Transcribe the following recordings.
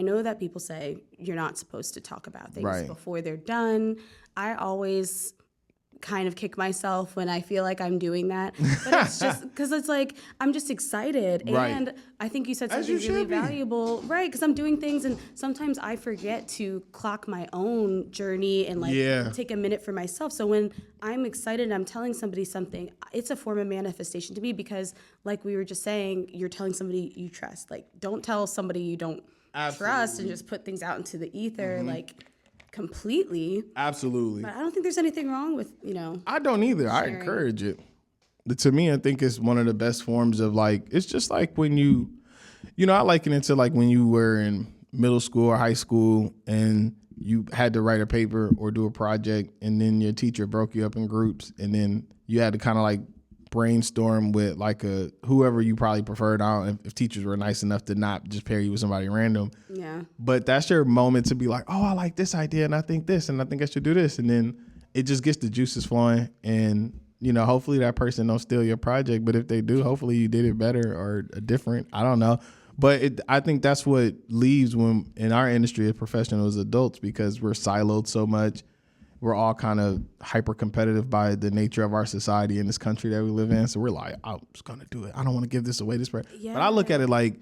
I know that people say you're not supposed to talk about things Right. before they're done. I always kind of kick myself when I feel like I'm doing that. But it's just because it's like, I'm just excited. Right. And I think you said As something you should really be. valuable, right? Because I'm doing things and sometimes I forget to clock my own journey and like Yeah. take a minute for myself. So when I'm excited and I'm telling somebody something, it's a form of manifestation to me because like we were just saying, you're telling somebody you trust. Like don't tell somebody you don't trust and just put things out into the ether like completely. Absolutely. But I don't think there's anything wrong with, I don't either. I sharing. encourage it. To me, I think it's one of the best forms of like, it's just like when I liken it to like when you were in middle school or high school and you had to write a paper or do a project and then your teacher broke you up in groups and then you had to kind of like brainstorm with like whoever you probably preferred. I don't know if teachers were nice enough to not just pair you with somebody random. Yeah. But that's your moment to be like, oh, I like this idea and I think this and I think I should do this. And then it just gets the juices flowing and, hopefully that person don't steal your project. But if they do, hopefully you did it better or different. I don't know. But I think that's what leaves when in our industry as professionals, adults, because we're siloed so much. We're all kind of hyper competitive by the nature of our society in this country that we live in. So we're like, I'm just going to do it. I don't want to give this away. Yeah. But I look at it like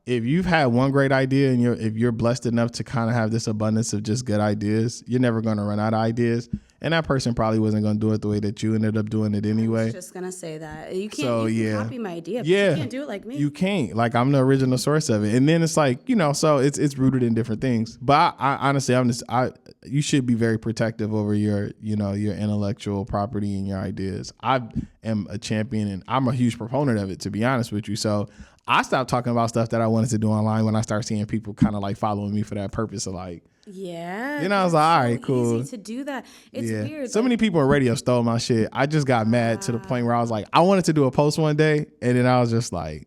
if you've had one great idea and if you're blessed enough to kind of have this abundance of just good ideas, you're never going to run out of ideas. And that person probably wasn't going to do it the way that you ended up doing it anyway. I was just going to say that. You can copy my idea, but you can't do it like me. You can't. Like, I'm the original source of it. And then it's like, so it's rooted in different things. But I honestly, you should be very protective over your intellectual property and your ideas. I am a champion and I'm a huge proponent of it, to be honest with you. So I stopped talking about stuff that I wanted to do online when I started seeing people kind of like following me for that purpose of like, yeah. I was like, all right, cool. Easy to do that. It's weird. So many people in radio stole my shit. I just got mad to the point where I was like, I wanted to do a post one day. And then I was just like,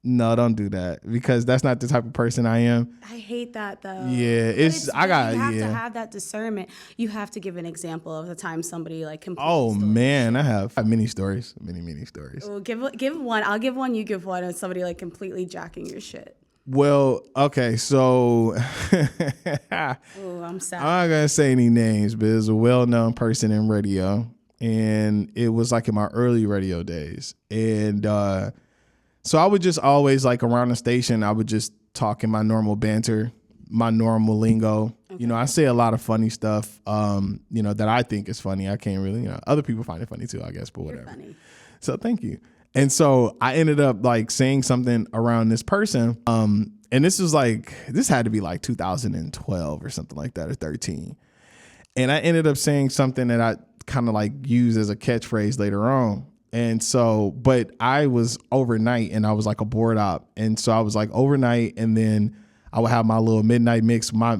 no, don't do that because that's not the type of person I am. I hate that though. Yeah. You have to have that discernment. You have to give an example of the time somebody like completely Oh stole man, I have many stories, many stories. Well, give one. I'll give one. You give one. And somebody like completely jacking your shit. Well, okay, so I'm sad. I'm not gonna say any names, but it's a well-known person in radio, and it was like in my early radio days, and so I would just always like around the station, I would just talk in my normal banter, my normal lingo. Okay. I say a lot of funny stuff, that I think is funny. I can't really, other people find it funny too, I guess, but whatever. You're funny. So thank you. And so I ended up like saying something around this person. And this had to be like 2012 or something like that, or 13. And I ended up saying something that I kind of like used as a catchphrase later on. And so, but I was overnight and I was like a board op. And so I was like overnight and then I would have my little midnight mix. My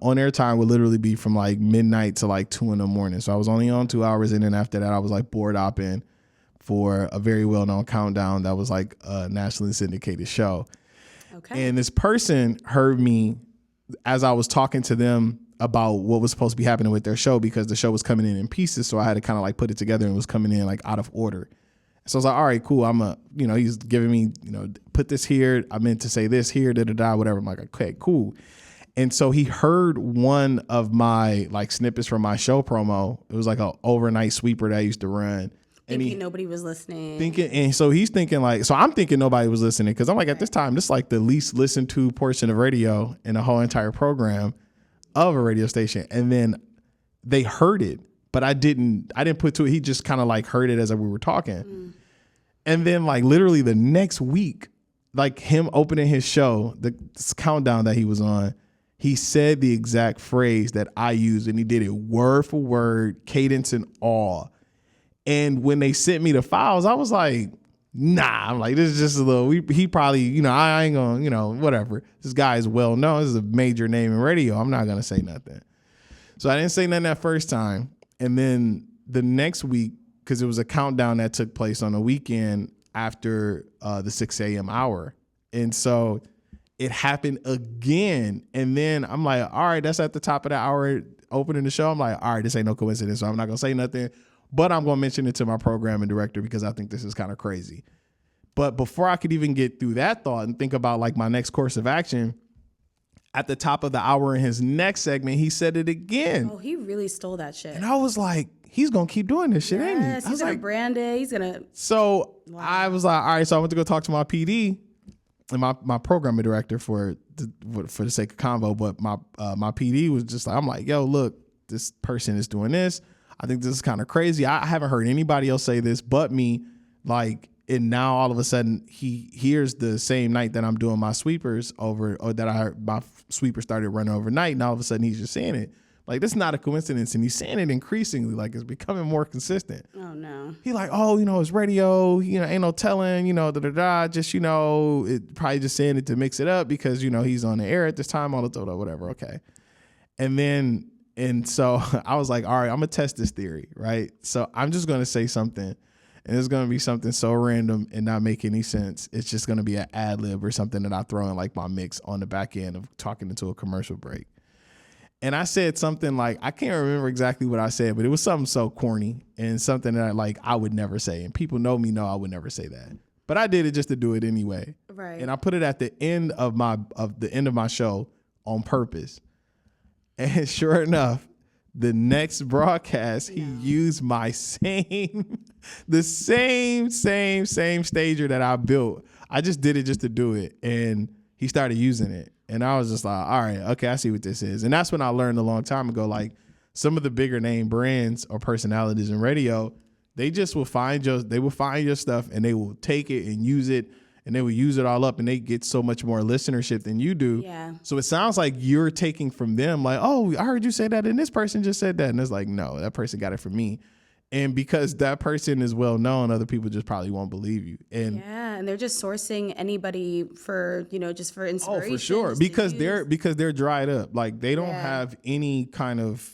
on air time would literally be from like midnight to like 2 a.m. So I was only on 2 hours. And then after that, I was like board opping for a very well-known countdown that was like a nationally syndicated show. Okay. And this person heard me as I was talking to them about what was supposed to be happening with their show because the show was coming in pieces. So I had to kind of like put it together and it was coming in like out of order. So I was like, all right, cool. He's giving me, put this here. I meant to say this here, whatever. I'm like, okay, cool. And so he heard one of my like snippets from my show promo. It was like an overnight sweeper that I used to run. Thinking nobody was listening. And so he's thinking I'm thinking nobody was listening because I'm like, at this time, this is like the least listened to portion of radio in the whole entire program of a radio station. And then they heard it, but I didn't put to it. He just kind of like heard it as we were talking. Mm. And then like literally the next week, like him opening his show, this countdown that he was on, he said the exact phrase that I used and he did it word for word, cadence and all. And when they sent me the files, I was like, nah, I'm like, this is just a little, he probably, I ain't gonna, whatever. This guy is well known. This is a major name in radio. I'm not gonna say nothing. So I didn't say nothing that first time. And then the next week, because it was a countdown that took place on a weekend after the 6 a.m. hour. And so it happened again. And then I'm like, all right, that's at the top of the hour opening the show. I'm like, all right, this ain't no coincidence. So I'm not gonna say nothing. But I'm going to mention it to my programming director because I think this is kind of crazy. But before I could even get through that thought and think about like my next course of action, at the top of the hour in his next segment, he said it again. Oh, he really stole that shit. And I was like, he's going to keep doing this shit, ain't he? Yes, he's going to brand it. He's going to. So I was like, all right, so I went to go talk to my PD and my programming director for the sake of convo. But my PD was just like, I'm like, yo, look, this person is doing this. I think this is kind of crazy. I haven't heard anybody else say this but me. Like, and now all of a sudden he hears the same night that I'm doing my sweepers over, or that I heard my sweeper started running overnight, and all of a sudden he's just saying it. Like, that's not a coincidence, and he's saying it increasingly, like it's becoming more consistent. Oh no. He like, oh, it's radio, ain't no telling, just, it probably just saying it to mix it up because, he's on the air at this time, all the whatever, okay. And so I was like, all right, I'm gonna test this theory, right? So I'm just gonna say something, and it's gonna be something so random and not make any sense. It's just gonna be an ad lib or something that I throw in like my mix on the back end of talking into a commercial break. And I said something like, I can't remember exactly what I said, but it was something so corny and something that I would never say. And people know me, know I would never say that. But I did it just to do it anyway. Right. And I put it at the end of my show on purpose. And sure enough, the next broadcast, he used my the same stager that I built. I just did it just to do it. And he started using it. And I was just like, all right, okay, I see what this is. And that's when I learned a long time ago, like some of the bigger name brands or personalities in radio, they just will find your stuff and they will take it and use it. And they will use it all up, and they get so much more listenership than you do. Yeah. So it sounds like you're taking from them, like, oh, I heard you say that, and this person just said that. And it's like, no, that person got it from me. And because that person is well known, other people just probably won't believe you. And and they're just sourcing anybody for, just for inspiration. Oh, for sure. Because they're dried up. Like they don't have any kind of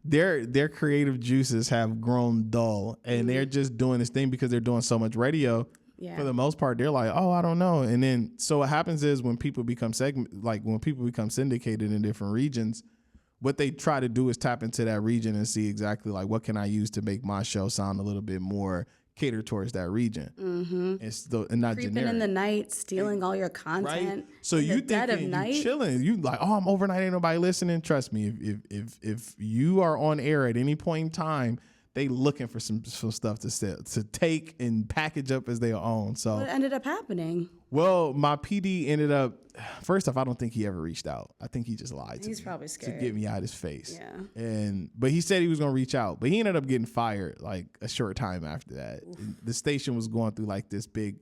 their creative juices have grown dull, and they're just doing this thing because they're doing so much radio. Yeah. For the most part, they're like, oh, I don't know. And then, so what happens is when people become syndicated in different regions, what they try to do is tap into that region and see exactly like, what can I use to make my show sound a little bit more catered towards that region. Mm-hmm. And not creeping generic. in the night, stealing all your content. Right? So you thinking you chilling, you like, oh, I'm overnight, ain't nobody listening. Trust me, if you are on air at any point in time, they looking for some stuff to take and package up as their own. So what ended up happening? Well, my PD ended up, first off, I don't think he ever reached out. I think he just lied to me. He's probably scared to get me out of his face. Yeah. But he said he was going to reach out, but he ended up getting fired like a short time after that. The station was going through like this big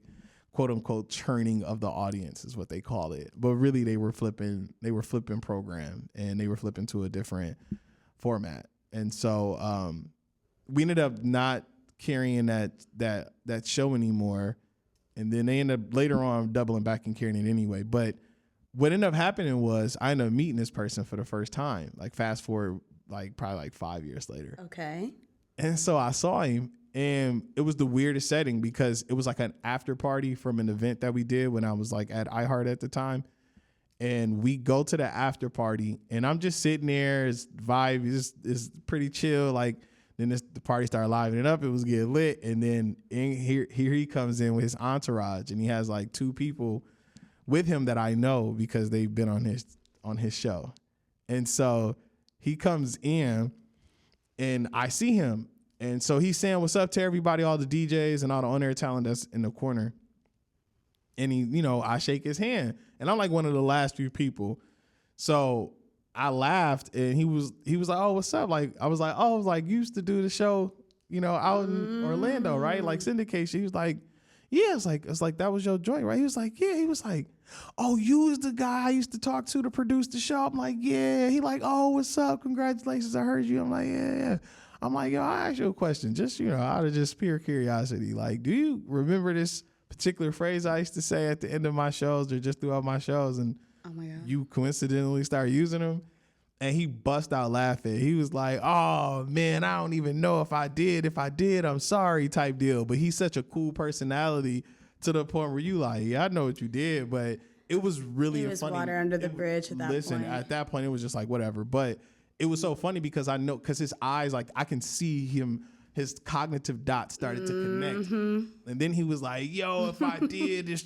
quote unquote churning of the audience is what they call it. But really they were flipping program, and they were flipping to a different format. And so, we ended up not carrying that show anymore, and then they ended up later on doubling back and carrying it anyway. But what ended up happening was I ended up meeting this person for the first time, like fast forward, like probably like 5 years later. Okay. And so I saw him, and it was the weirdest setting because it was like an after party from an event that we did when I was like at iHeart at the time. And we go to the after party, and I'm just sitting there. His vibe is pretty chill, like. Then the party started livening up. It was getting lit. And then here he comes in with his entourage, and he has like 2 people with him that I know because they've been on his show. And so he comes in, and I see him. And so he's saying what's up to everybody, all the DJs and all the on-air talent that's in the corner. And he, I shake his hand. And I'm like one of the last few people. So I laughed, and he was like, oh, what's up? Like, I was like, you used to do the show, out in Orlando, right? Like syndication. He was like, yeah, it's like, that was your joint, right? He was like, yeah. He was like, oh, you was the guy I used to talk to produce the show. I'm like, yeah. He like, oh, what's up? Congratulations. I heard you. I'm like, yeah. I'm like, yo, I asked you a question, just, out of just pure curiosity. Like, do you remember this particular phrase I used to say at the end of my shows or just throughout my shows? And oh my God. You coincidentally start using them? And he bust out laughing. He was like, oh, man, I don't even know if I did. If I did, I'm sorry type deal. But he's such a cool personality to the point where you like, yeah, I know what you did. But it was really it was funny. Water under the bridge at that point. Listen, at that point, it was just like, whatever. But it was so funny because I know, because his eyes, like I can see him his cognitive dots started to connect. And then he was like, yo, if I did this,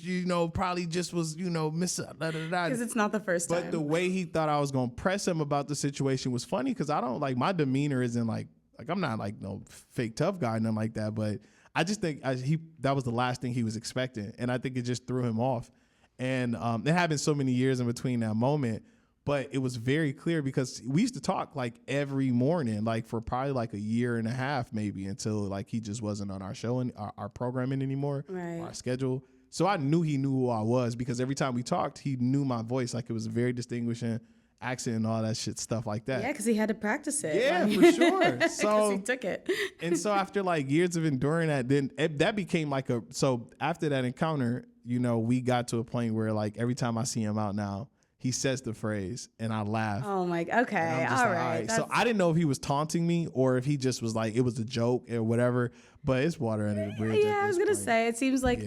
probably just was, miss Because it's not the first time. But the way he thought I was going to press him about the situation was funny, because I don't like, my demeanor isn't like I'm not like no fake tough guy, nothing like that. But I just think that was the last thing he was expecting. And I think it just threw him off. And it happened so many years in between that moment. But it was very clear, because we used to talk like every morning, like for probably like a year and a half, maybe, until like he just wasn't on our show and our programming anymore, our schedule. So I knew he knew who I was, because every time we talked, he knew my voice. Like, it was a very distinguishing accent and all that shit, stuff like that. Yeah, because he had to practice it. Yeah, for sure. So he took it. And so after like years of enduring that, then that became like so after that encounter, we got to a point where like every time I see him out now, he says the phrase and I laugh. Oh my, okay, all right. So I didn't know if he was taunting me or if he just was like, it was a joke or whatever, but it's water under the bridge. Yeah, I was going to say, it seems like,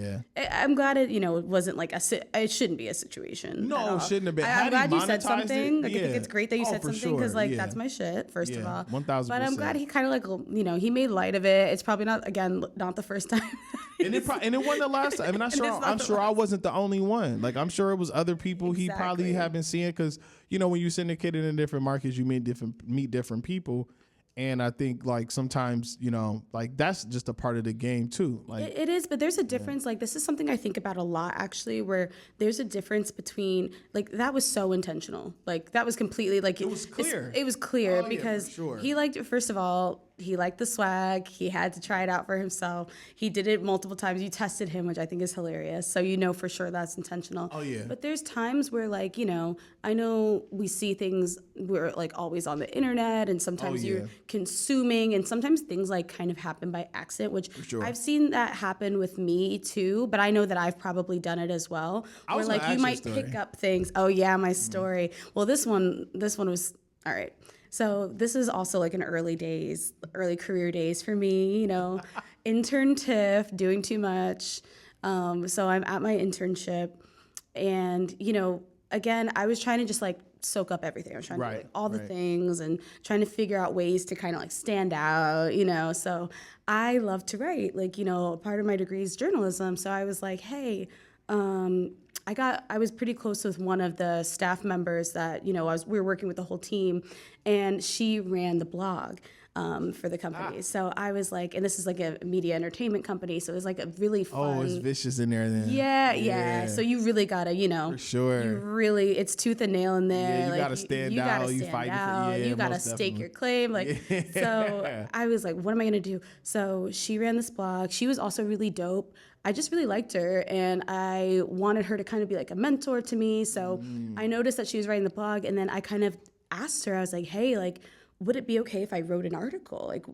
I'm glad it wasn't like it shouldn't be a situation. No, it shouldn't have been. I'm glad you said something. I think it's great that you said something, because that's my shit, first of all. 1,000%. But I'm glad he kind of like, he made light of it. It's probably not the first time. And it wasn't the last time. I mean, I'm sure I wasn't the only one. Like, I'm sure it was other people he probably have been seeing, because when you syndicated in different markets, you meet different people. And I think like sometimes, like that's just a part of the game too. Like it is, but there's a difference. Like, this is something I think about a lot, actually, where there's a difference between like, that was so intentional. Like, that was completely like, it was clear. It was clear, because he liked, first of all, he liked the swag. He had to try it out for himself. He did it multiple times. You tested him, which I think is hilarious. So for sure that's intentional. Oh yeah. But there's times where like, I know we see things, we're like always on the internet, and sometimes you're consuming, and sometimes things like kind of happen by accident, which I've seen that happen with me too, but I know that I've probably done it as well. Where like you might pick up things. Oh yeah, my story. Well, this one was all right. So this is also like an early career days for me, intern Tiff, doing too much. So I'm at my internship, and, again, I was trying to just like soak up everything. I was trying to do like, all the things and trying to figure out ways to kind of like stand out, So I love to write, like, part of my degree is journalism. So I was like, hey, I was pretty close with one of the staff members that, we were working with the whole team, and she ran the blog for the company. So I was like, and this is like a media entertainment company, so it was like a really fun. Oh, it's vicious in there then. Yeah. So you really gotta, for sure. You really, it's tooth and nail in there. Yeah, you like, gotta stand out. You fight for. You gotta stake your claim. Like, so I was like, what am I gonna do? So she ran this blog. She was also really dope. I just really liked her, and I wanted her to kind of be like a mentor to me. So I noticed that she was writing the blog, and then I kind of asked her, I was like, hey, like, would it be okay if I wrote an article? Like,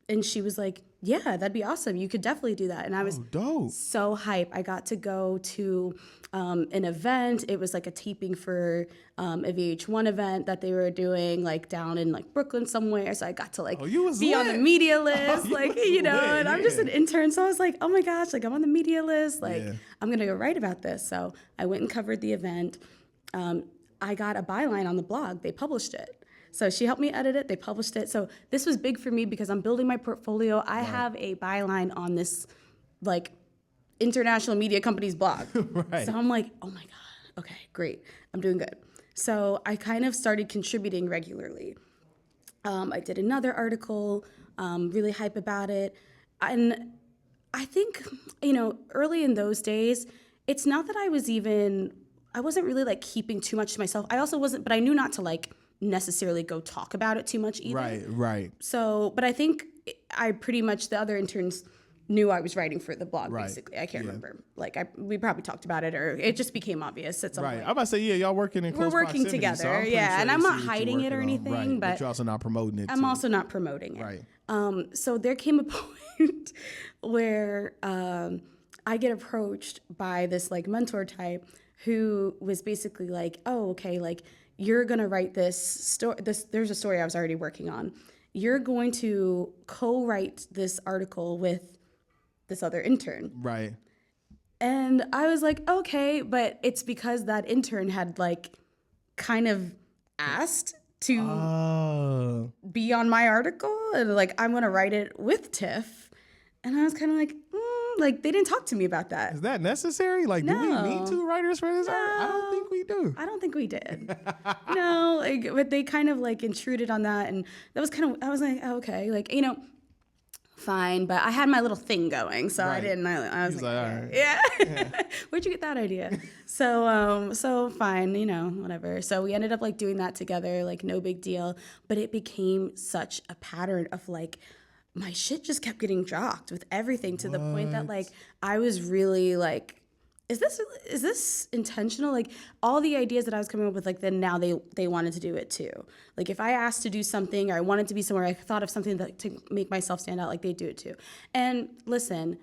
and she was like, yeah, that'd be awesome. You could definitely do that. And I was dope. So hype. I got to go to an event. It was like a taping for a VH1 event that they were doing like down in like Brooklyn somewhere. So I got to like be on the media list, like, and I'm just an intern. So I was like, oh my gosh, like I'm on the media list. Like I'm going to go write about this. So I went and covered the event. I got a byline on the blog. They published it. So she helped me edit it. They published it. So this was big for me because I'm building my portfolio. I have a byline on this like international media company's blog. So I'm like, oh my God. Okay, great. I'm doing good. So I kind of started contributing regularly. I did another article, really hype about it. And I think, early in those days, it's not that I wasn't really like keeping too much to myself. I also wasn't, but I knew not to like necessarily go talk about it too much either. Right. So, but I think I pretty much, the other interns knew I was writing for the blog, basically. I can't remember. Like, we probably talked about it, or it just became obvious at some point. I'm about to say, y'all working in close proximity. We're working together, so sure and I'm not hiding it or anything, but you're also not promoting it. I'm also not promoting it. Right. So there came a point where I get approached by this like mentor type who was basically like, oh, okay, like, you're going to write this story. There's a story I was already working on. You're going to co-write this article with this other intern. Right. And I was like, okay, but it's because that intern had like kind of asked to be on my article, and like I'm gonna write it with Tiff. And I was kind of like they didn't talk to me about that. Is that necessary? Like, do we need two writers for this article? I don't think we do. I don't think we did. No, like, but they kind of like intruded on that, and that was kind of, I was like, oh, okay, like, you know, fine, but I had my little thing going, so Right. I didn't. I was like, all right. yeah. Where'd you get that idea? So fine, you know, whatever. So we ended up like doing that together, like no big deal. But it became such a pattern of like my shit just kept getting dropped with everything to the point that like I was really like, is this intentional? Like all the ideas that I was coming up with, like then now they wanted to do it too. Like if I asked to do something or I wanted to be somewhere, I thought of something that, to make myself stand out, like they do it too. And listen,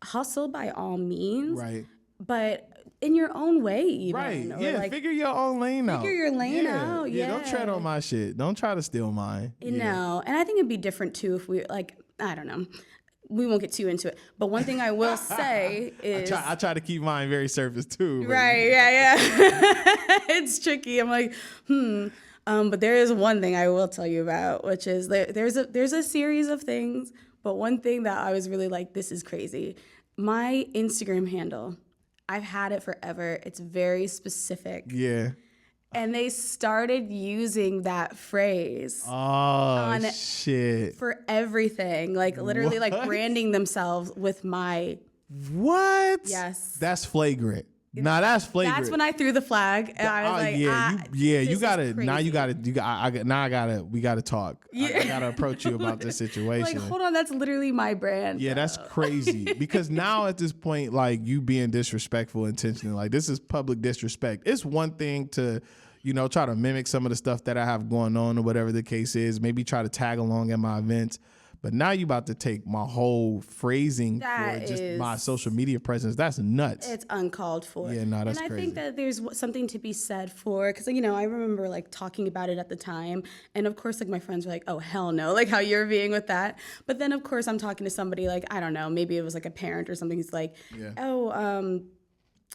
hustle by all means, Right. but in your own way, even. Right. Or Yeah. like, figure your own lane out. Figure your lane out. Yeah. Yeah. Don't tread on my shit. Don't try to steal mine. No. And I think it'd be different too if we like, I don't know. We won't get too into it. But one thing I will say is I try to keep mine very surface too. Right, yeah. It's tricky. I'm like, but there is one thing I will tell you about, which is there's a series of things, but one thing that I was really like, this is crazy. My Instagram handle, I've had it forever. It's very specific. Yeah. And they started using that phrase. Oh, shit. For everything. Like literally What? like branding themselves with my. What? Yes. That's flagrant. Nah, that's flagrant. That's when I threw the flag. And I was like, you gotta, we gotta talk. Yeah. I gotta approach you about this situation. Like, hold on, that's literally my brand. Yeah, that's crazy. Because now at this point, like you being disrespectful intentionally, like this is public disrespect. It's one thing to, you know, try to mimic some of the stuff that I have going on or whatever the case is. Maybe try to tag along at my events. But now you about to take my whole phrasing for just my social media presence. That's nuts. It's uncalled for. Yeah, no, that's crazy. And I crazy. think that there's something to be said for, because, you know, I remember like talking about it at the time. And of course, like my friends were like, oh, hell no, like how you're being with that. But then, of course, I'm talking to somebody like, I don't know, maybe it was like a parent or something. He's like,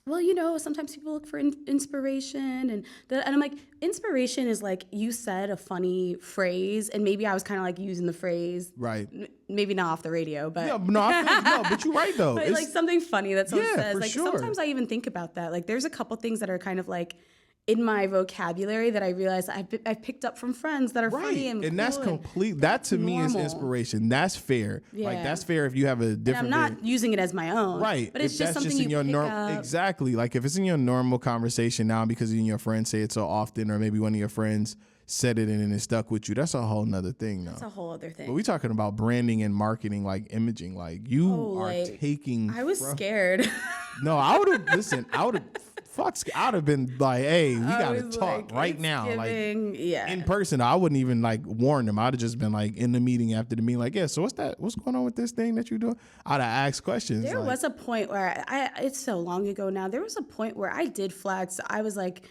well, you know, sometimes people look for inspiration. And I'm like, inspiration is like, you said a funny phrase, and maybe I was kind of like using the phrase. Right. Maybe not off the radio, but. Yeah, no, but you're right, though. But like something funny that someone says. for Like sure. sometimes I even think about that. Like there's a couple things that are kind of like in my vocabulary that I realize I've picked up from friends that are funny and cool, that's complete. That to me is inspiration. That's fair. Yeah. Like that's fair if you have a different. And I'm not using it as my own. Right. But it's if just that's something in you your pick up. Exactly. Like if it's in your normal conversation now because you and your friends say it so often, or maybe one of your friends said it and it stuck with you. That's a whole nother thing now. That's a whole other thing. But we talking about branding and marketing, like imaging. Like you are taking. I was scared. No, I would have listened. I would have been like, hey, we gotta talk like, right now. Like yeah. in person. I wouldn't even like warn them. I'd have just been like in the meeting after the meeting, like, yeah, so what's going on with this thing that you're doing? I'd have asked questions. There was a point where it's so long ago now. There was a point where I did flag, so I was like,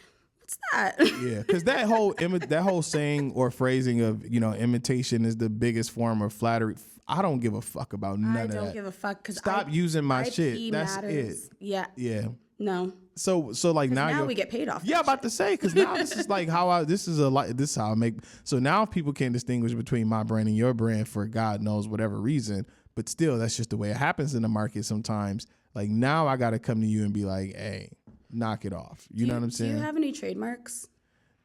what's that? Yeah, because that whole saying or phrasing of, you know, imitation is the biggest form of flattery. I don't give a fuck about none of that. I don't give a fuck because stop using my IP shit. That's matters. it. Yeah. Yeah. No. So like now we get paid off. Yeah, about to say, because now this is like this is how I make. So now people can distinguish between my brand and your brand for God knows whatever reason, but still that's just the way it happens in the market sometimes. Like now I got to come to you and be like, hey, knock it off. You know what I'm saying? Do you have any trademarks?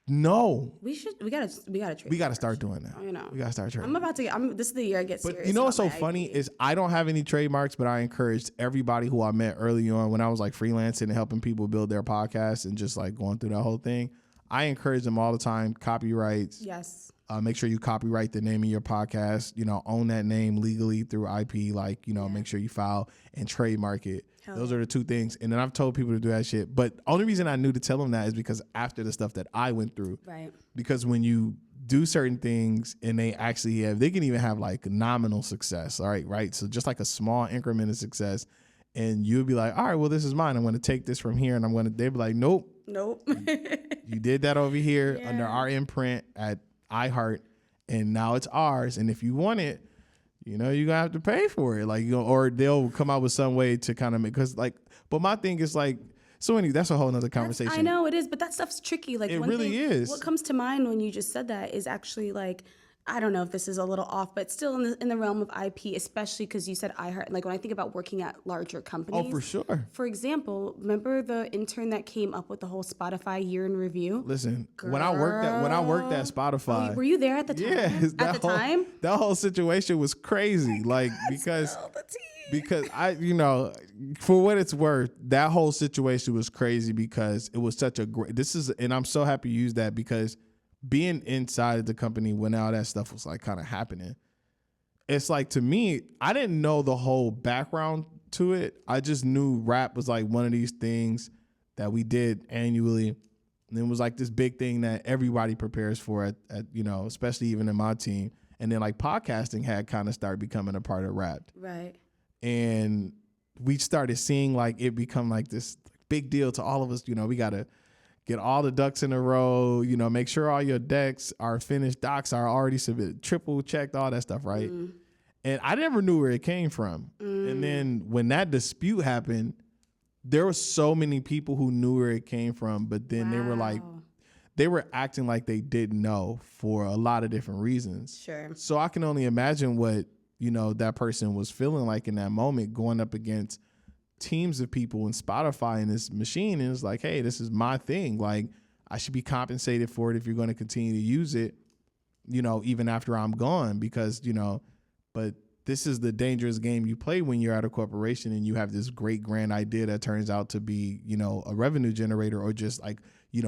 No. We gotta trade. We gotta start doing that. You know. We gotta start trading. I'm about to get. This is the year I get serious. But you know what's so about my funny IP. is I don't have any trademarks, but I encouraged everybody who I met early on when I was like freelancing and helping people build their podcasts and just like going through that whole thing. I encourage them all the time. Copyrights. Yes. Make sure you copyright the name of your podcast. You know, own that name legally through IP. Like, you know, make sure you file and trademark it. Those are the two things. And then I've told people to do that shit. But only reason I knew to tell them that is because after the stuff that I went through. Right. Because when you do certain things and they can even have like nominal success. All right. So just like a small increment of success. And you'll be like, all right, well, this is mine. I'm going to take this from here. And they'll be like, nope. You did that over here under our imprint at iHeart. And now it's ours. And if you want it, you know, you're going to have to pay for it. Like, you know, or they'll come out with some way to kind of make, because like, but my thing is like, so anyway, that's a whole nother conversation. I know it is, but that stuff's tricky. Like it one really thing, is. What comes to mind when you just said that is actually like, I don't know if this is a little off, but still in the realm of IP, especially because you said iHeart. Like when I think about working at larger companies. Oh, for sure. For example, remember the intern that came up with the whole Spotify year in review? Listen, when I worked at Spotify, were you there at the time? Yeah, time? That whole situation was crazy. Like because for what it's worth, that whole situation was crazy because it was such a great. And I'm so happy you used that because being inside of the company when all that stuff was like kind of happening, it's like to me, I didn't know the whole background to it. I just knew rap was like one of these things that we did annually. And it was like this big thing that everybody prepares for at especially even in my team. And then like podcasting had kind of started becoming a part of rap. Right. And we started seeing like it become like this big deal to all of us. We got to get all the ducks in a row, make sure all your decks are finished, docs are already submitted, triple checked, all that stuff, right? And I never knew where it came from. And then when that dispute happened, there were so many people who knew where it came from, but then they were acting like they didn't know for a lot of different reasons. Sure. So I can only imagine what, that person was feeling like in that moment, going up against teams of people in Spotify and this machine, and it's like, hey, this is my thing. Like, I should be compensated for it if you're going to continue to use it, even after I'm gone, because, but this is the dangerous game you play when you're at a corporation and you have this great grand idea that turns out to be, a revenue generator or just like,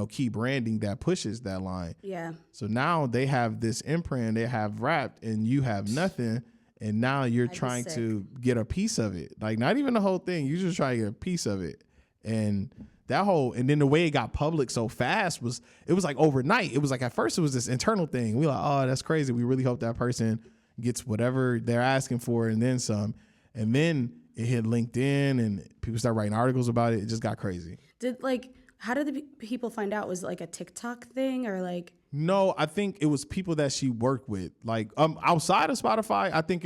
key branding that pushes that line. Yeah. So now they have this imprint, they have Wrapped, and you have nothing. And now you're trying to get a piece of it. Like, not even the whole thing. You just try to get a piece of it. And and then the way it got public so fast it was like overnight. It was like, at first it was this internal thing. We were like, oh, that's crazy. We really hope that person gets whatever they're asking for and then some. And then it hit LinkedIn and people start writing articles about it. It just got crazy. How did the people find out? Was it like a TikTok thing or like? No, I think it was people that she worked with. Like outside of Spotify, I think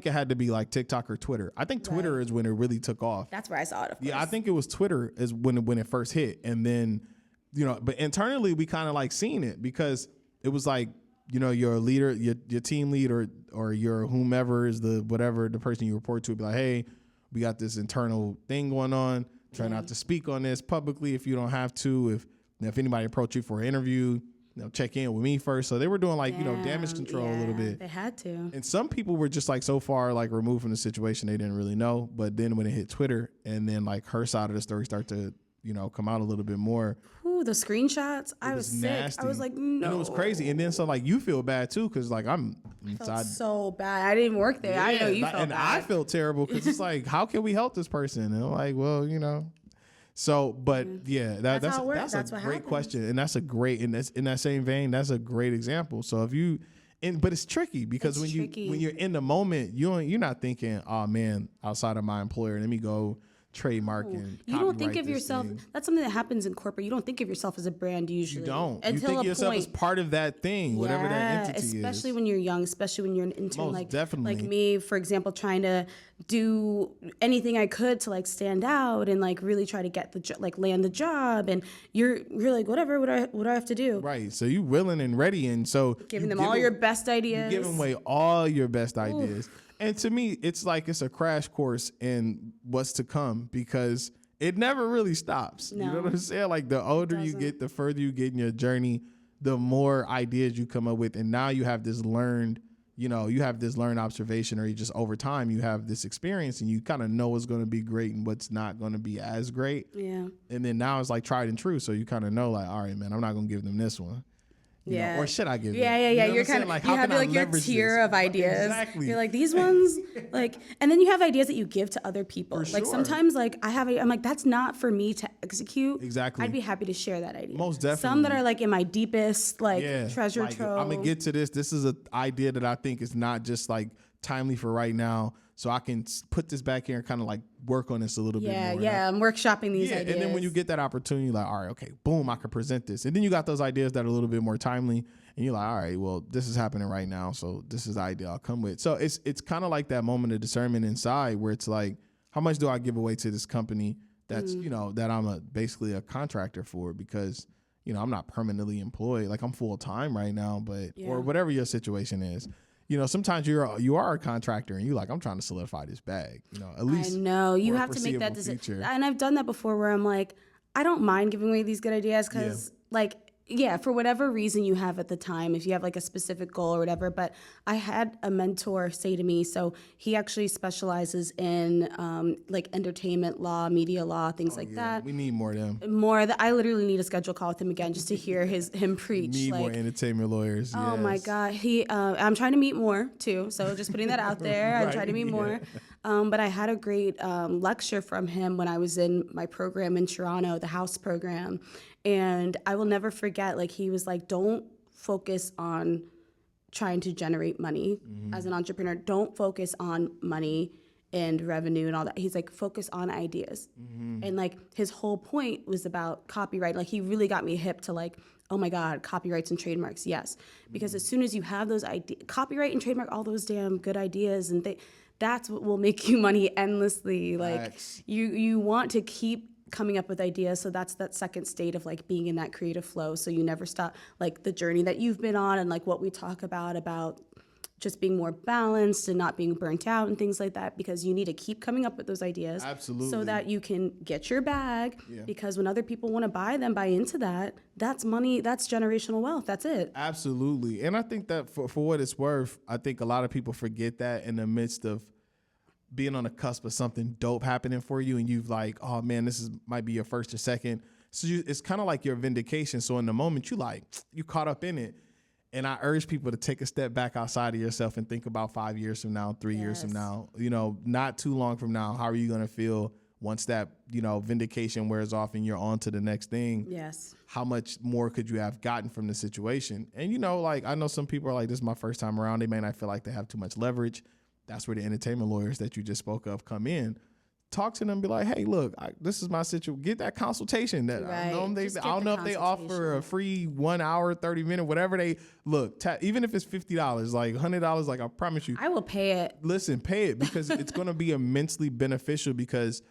it had to be like TikTok or Twitter. I think Twitter is when it really took off. That's where I saw it, of course. Yeah, I think it was Twitter is when it first hit. And then, but internally we kind of like seen it because it was like, your leader, your team lead or your whomever is the person you report to would be like, hey, we got this internal thing going on. Try not to speak on this publicly if you don't have to. If anybody approach you for an interview, check in with me first. So they were doing like, damage control a little bit. They had to. And some people were just like so far like removed from the situation they didn't really know. But then when it hit Twitter and then like her side of the story started to, come out a little bit more. Ooh, the screenshots. I was sick. Nasty. I was like, no. And it was crazy. And then so like you feel bad too because like I'm inside. I felt so bad. I didn't even work there. Yeah, I know you felt and bad. I felt terrible because it's like, how can we help this person? And I'm like, well, So, but yeah, that's a what great happens. question, and that's a great in that same vein. That's a great example. So if you, but it's tricky because when you're in the moment, you're not thinking, oh man, outside of my employer, let me go trademark and you don't think copyright of yourself. thing. That's something that happens in corporate. You don't think of yourself as a brand usually. You don't. Until you think a of yourself point. as part of that thing, whatever that entity is. Especially when you're young, especially when you're an intern. Most definitely. Like me, for example, trying to do anything I could to like stand out and like really try to get land the job. And you're like, whatever, what do I have to do? Right. So you willing and ready, and so giving them all your best ideas. You're giving away all your best ideas. And to me, it's like it's a crash course in what's to come because it never really stops. No. You know what I'm saying? Like the older you get, the further you get in your journey, the more ideas you come up with. And now you have this learned observation, or you just over time, you have this experience and you kind of know what's going to be great and what's not going to be as great. Yeah. And then now it's like tried and true. So you kind of know like, all right, man, I'm not going to give them this one. You know, or should I give them? Yeah. You know You're kind of like, you have like your tier of ideas. Exactly. You're like these ones, like, and then you have ideas that you give to other people. For like sure. sometimes, like I'm like that's not for me to execute. Exactly. I'd be happy to share that idea. Most definitely. Some that are like in my deepest treasure like, trove. I'm gonna get to this. This is an idea that I think is not just like timely for right now. So I can put this back here and kind of like work on this a little bit more. Yeah, I'm workshopping these ideas. And then when you get that opportunity, you're like, all right, okay, boom, I can present this. And then you got those ideas that are a little bit more timely. And you're like, all right, well, this is happening right now. So this is the idea I'll come with. So it's kind of like that moment of discernment inside where it's like, how much do I give away to this company that's, that I'm basically a contractor for? Because, I'm not permanently employed. Like I'm full time right now, but or whatever your situation is. Sometimes you are a contractor and you like, I'm trying to solidify this bag. At least I know you have to make that decision. And I've done that before where I'm like, I don't mind giving away these good ideas because for whatever reason you have at the time, if you have like a specific goal or whatever. But I had a mentor say to me, so he actually specializes in like entertainment law, media law, things like that. We need more of them. I literally need a schedule call with him again just to hear him preach. Need more entertainment lawyers. Oh my God. I'm trying to meet more too. So just putting that out there. I'm trying to meet more. But I had a great lecture from him when I was in my program in Toronto, the house program. And I will never forget, like, he was like, don't focus on trying to generate money as an entrepreneur. Don't focus on money and revenue and all that. He's like, focus on ideas. And like his whole point was about copyright. Like he really got me hip to like, oh my God, copyrights and trademarks. Yes. Because as soon as you have those ideas, copyright and trademark, all those damn good ideas, and that's what will make you money endlessly. Like you want to keep coming up with ideas. So that's that second state of like being in that creative flow. So you never stop, like the journey that you've been on and like what we talk about just being more balanced and not being burnt out and things like that, because you need to keep coming up with those ideas. Absolutely. So that you can get your bag, because when other people want to buy into that, that's money, that's generational wealth. That's it. Absolutely. And I think that for what it's worth, I think a lot of people forget that in the midst of being on the cusp of something dope happening for you, and you've like, oh man, might be your first or second. So it's kind of like your vindication. So in the moment you caught up in it. And I urge people to take a step back outside of yourself and think about 5 years from now, 3 years from now, not too long from now. How are you going to feel once that, vindication wears off and you're on to the next thing? Yes. How much more could you have gotten from the situation? And, I know some people are like, this is my first time around. They may not feel like they have too much leverage. That's where the entertainment lawyers that you just spoke of come in. Talk to them, be like, hey, look, this is my situation. Get that consultation. I don't know if they offer a free 1 hour, 30-minute, whatever they look. Even if it's $50, like $100, like I promise you, I will pay it. Listen, pay it, because it's going to be immensely beneficial, because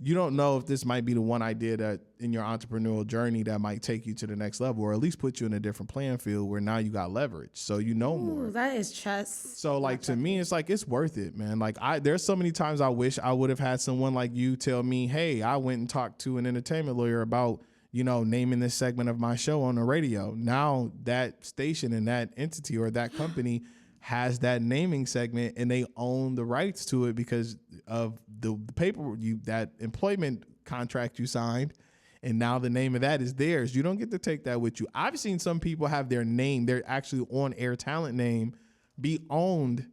you don't know if this might be the one idea that in your entrepreneurial journey that might take you to the next level, or at least put you in a different playing field where now you got leverage. So more. That is chess. So like to me, it's like, it's worth it, man. Like there's so many times I wish I would have had someone like you tell me, hey, I went and talked to an entertainment lawyer about, naming this segment of my show on the radio. Now that station and that entity or that company has that naming segment, and they own the rights to it because of the paper, that employment contract you signed, and now the name of that is theirs. You don't get to take that with you. I've seen some people have their name, their actually on-air talent name, be owned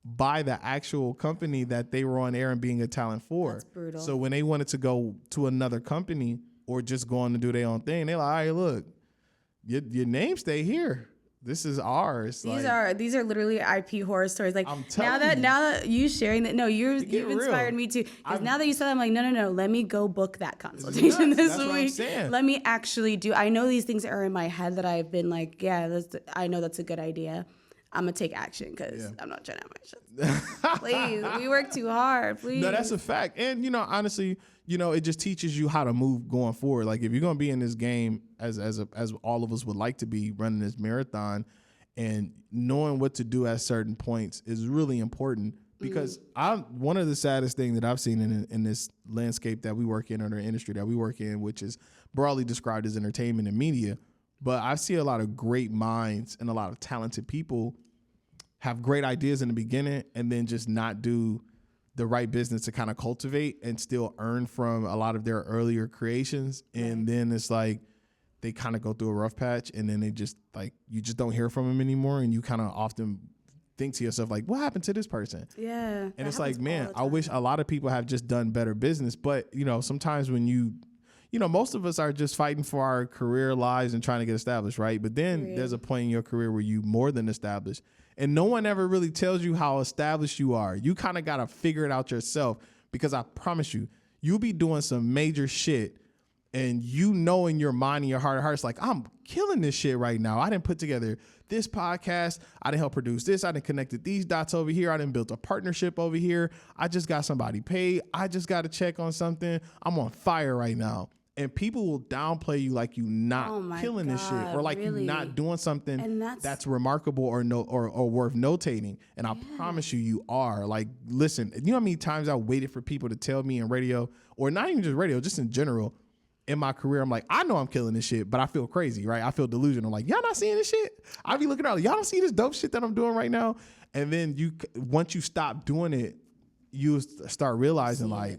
by the actual company that they were on air and being a talent for. That's brutal. So when they wanted to go to another company or just go on to do their own thing, they're like, all right, look, your name stay here. This is ours. These are literally IP horror stories. Like now that you sharing that, you've inspired me too. Because now that you said that, I'm like, no, let me go book that consultation this week. Let me actually do. I know these things are in my head that I've been like, I know that's a good idea. I'm gonna take action because I'm not trying to have my shit. Please, we work too hard. Please. No, that's a fact. And honestly, it just teaches you how to move going forward. Like if you're gonna be in this game as all of us would like to be, running this marathon, and knowing what to do at certain points is really important. Because one of the saddest things that I've seen in this landscape that we work in, or the industry that we work in, which is broadly described as entertainment and media, but I see a lot of great minds and a lot of talented people have great ideas in the beginning and then just not do the right business to kind of cultivate and still earn from a lot of their earlier creations. And then it's like they kind of go through a rough patch, and then they just like, you just don't hear from them anymore. And you kind of often think to yourself, like, what happened to this person? Yeah. And it's like, man, I wish a lot of people have just done better business. But, sometimes when most of us are just fighting for our career lives and trying to get established, right? But then there's a point in your career where you more than established, and no one ever really tells you how established you are. You kind of got to figure it out yourself, because I promise you'll be doing some major shit, and in your mind and your heart of hearts, like, I'm killing this shit right now. I didn't put together this podcast. I didn't help produce this. I didn't connected these dots over here. I didn't build a partnership over here. I just got somebody paid. I just got to check on something. I'm on fire right now. And people will downplay you like you not killing this shit, or like you not doing something And that's remarkable or worth notating. And I promise you are. Like, listen, you know how many times I waited for people to tell me in radio, or not even just radio, just in general, in my career, I'm like, I know I'm killing this shit, but I feel crazy, right? I feel delusional. Like, y'all not seeing this shit? I be looking around, like, y'all don't see this dope shit that I'm doing right now? And then once you stop doing it, you start realizing like,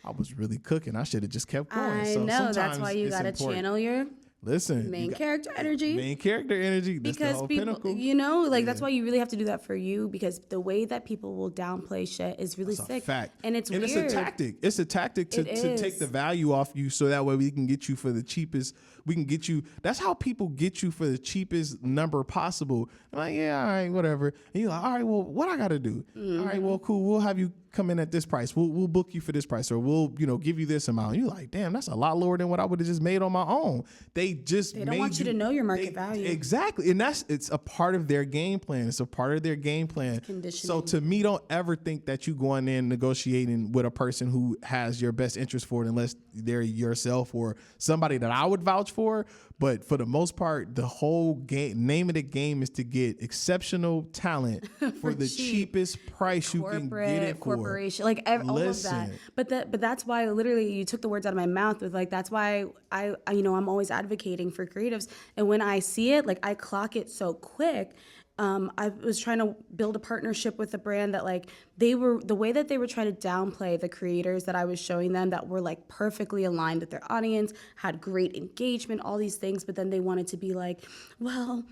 I was really cooking. I should have just kept going. I know. That's why you got to channel your main character energy. Main character energy. That's because the whole people, pinnacle. you know, like that's why you really have to do that for you, because the way that people will downplay shit is really sick. Fact. And it's weird. It's a tactic. It's a tactic to take the value off you, so that way we can get you for the cheapest. We can get you. That's how people get you for the cheapest number possible. I'm like, yeah, all right, whatever. And you're like, all right, well, what I got to do? All right, well, cool. We'll have you come in at this price. We'll book you for this price, or we'll, give you this amount. You're like, damn, that's a lot lower than what I would have just made on my own. They don't want you to know your market value. Exactly. And it's a part of their game plan. It's a part of their game plan. Conditioning. So to me, don't ever think that you going in negotiating with a person who has your best interest for it, unless they're yourself or somebody that I would vouch for. But for the most part, the whole name of the game is to get exceptional talent for the cheapest price you can get it for. Corporation, like all of that. But that's why literally you took the words out of my mouth with like, that's why I'm always advocating for creatives. And when I see it, like I clock it so quick. I was trying to build a partnership with a brand that like the way that they were trying to downplay the creators that I was showing them that were like perfectly aligned with their audience, had great engagement, all these things, but then they wanted to be like, well,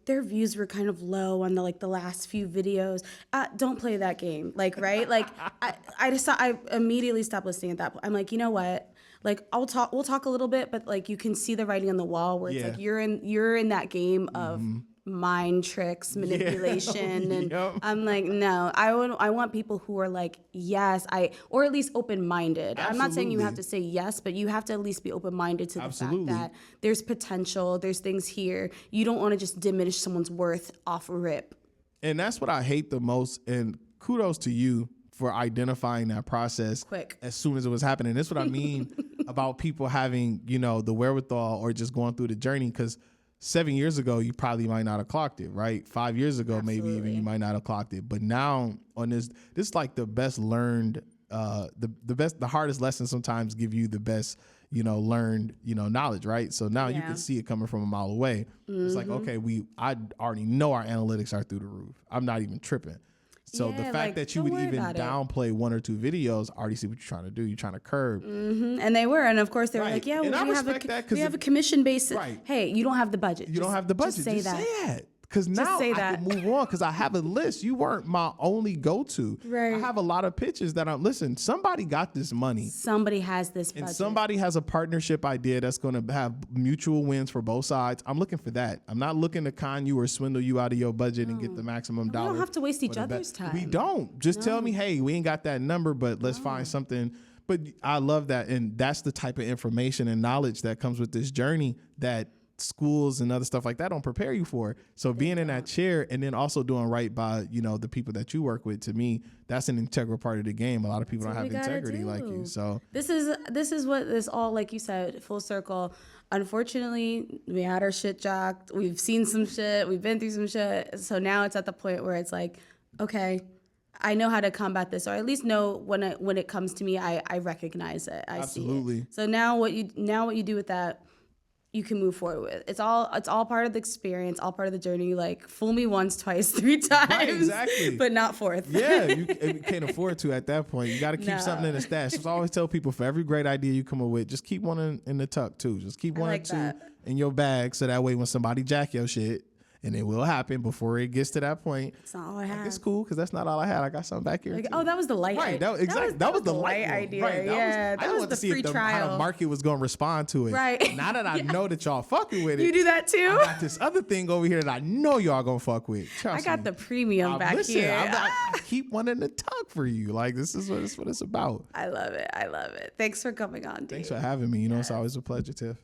their views were kind of low on the last few videos. Don't play that game, like, right? Like I immediately stopped listening at that point. I'm like, you know what? Like we'll talk a little bit, but like you can see the writing on the wall where it's like you're in that game of mind tricks, manipulation, and I'm like, no, I want people who are like, yes, or at least open-minded. I'm not saying you have to say yes, but you have to at least be open-minded to the fact that there's potential, there's things here. You don't want to just diminish someone's worth off rip. And that's what I hate the most. And kudos to you for identifying that process quick as soon as it was happening. That's what I mean about people having, the wherewithal or just going through the journey. Because 7 years ago, you probably might not have clocked it, right? 5 years ago, maybe even you might not have clocked it. But now on this is like the best learned, the hardest lessons sometimes give you the best, learned, knowledge, right? So now you can see it coming from a mile away. It's like, okay, I already know our analytics are through the roof. I'm not even tripping. So the fact that you would even downplay one or two videos, I already see what you're trying to do. You're trying to curb. Mm-hmm. And they were. And of course, they were like, yeah, we have a commission basis. Right. Hey, you don't have the budget. You don't have the budget. Just say that. Because now I can move on because I have a list. You weren't my only go-to. Right. I have a lot of pitches that listen, somebody got this money. Somebody has this budget. And somebody has a partnership idea that's going to have mutual wins for both sides. I'm looking for that. I'm not looking to con you or swindle you out of your budget and get the maximum dollar. We don't have to waste each other's time. We don't. Just tell me, hey, we ain't got that number, but let's find something. But I love that. And that's the type of information and knowledge that comes with this journey that schools and other stuff like that don't prepare you for. So being in that chair and then also doing right by, the people that you work with, to me, that's an integral part of the game. A lot of people don't have integrity like you. So this is what this all, like you said, full circle. Unfortunately, we had our shit jocked. We've seen some shit. We've been through some shit. So now it's at the point where it's like, okay, I know how to combat this, or at least know when it comes to me, I recognize it. I see it. So now what you do with that, you can move forward with. It's all part of the experience, all part of the journey. Like, fool me once, twice, 3 times, right, exactly, but not fourth. Yeah, you can't afford to at that point. You got to keep something in the stash. So I always tell people, for every great idea you come up with, just keep one in the tuck too. Just keep one or two in your bag, so that way when somebody jack your shit, and it will happen before it gets to that point. It's not all I have. It's cool because that's not all I had. I got something back here. Like, oh, that was the light. Right. That was the light idea. Right. That was the free trial. How the market was going to respond to it. Right. Now that I know that y'all fucking with it. You do that too? I got this other thing over here that I know y'all going to fuck with. Trust I got me. the premium back here. I keep one in the tuck for you. Like, this is what it's about. I love it. Thanks for coming on, dude. Thanks for having me. It's always a pleasure, Tiff.